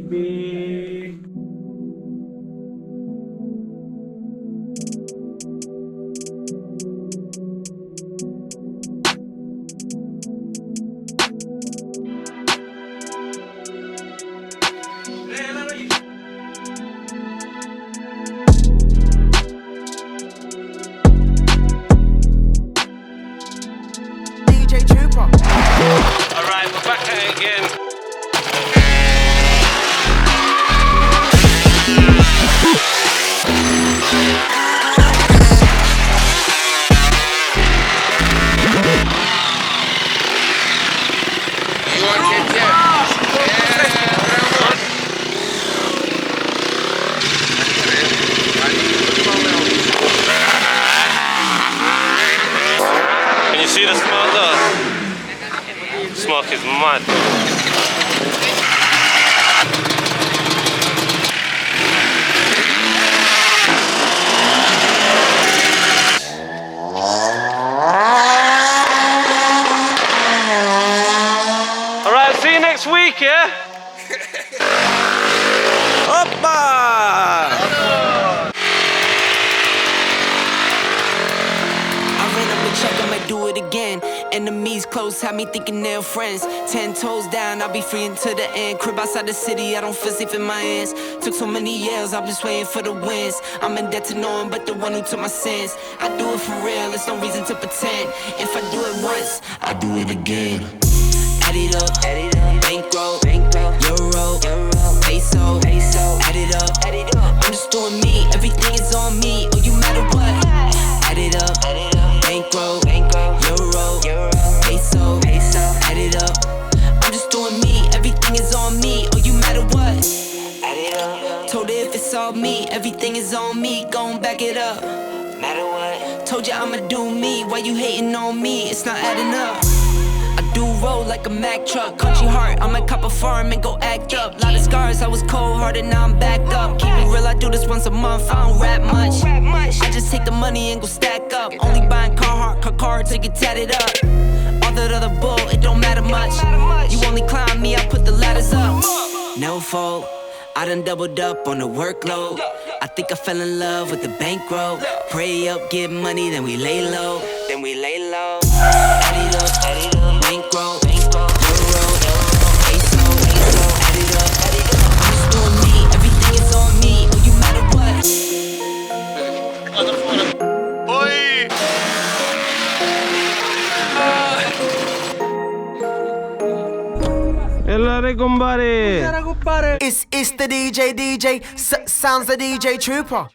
baby. DjTroopa. Alright, we're back at it again. You want kids yet? Can you see the smoke though? Smoke is mad. Alright, see you next week, yeah? Hoppa! I ran up the check, I might do it again. Enemies close, had me thinking they're friends. 10 toes down, I'll be free until the end. Crib outside the city, I don't feel safe in my hands. Took so many years, I'm just waiting for the wins. I'm in debt to no one but the one who took my sins. I do it for real, there's no reason to pretend. If I do it once, I do it again. Add it up, bankroll, euro, peso, add it up. I'm just doing me, everything is on me. Oh, you matter what? Add it up, bankroll, euro, peso, add it up. I'm just doing me, everything is on me. Oh, you matter what? Add it up. Told her if it's all me, everything is on me. Gon' back it up. Matter what? Told you I'ma do me. Why you hating on me? It's not adding up. I do roll like a Mack truck. Country heart, I might cop a farm and go act up. Lot of scars, I was cold-hearted, now I'm backed up. Keep it real, I do this once a month, I don't rap much. I just take the money and go stack up. Only buying car cards to get tatted up. All that other bull, it don't matter much. You only climb me, I put the ladders up. No fault, I done doubled up on the workload. I think I fell in love with the bankroll. Pray up, get money, then we lay low. Add it up, bankroll, euro, peso, add it up. I'm just doing me, everything is on me. Oh, you matter what? Oi! Hello, compadre. It's the DJ, sounds the DjTroopa.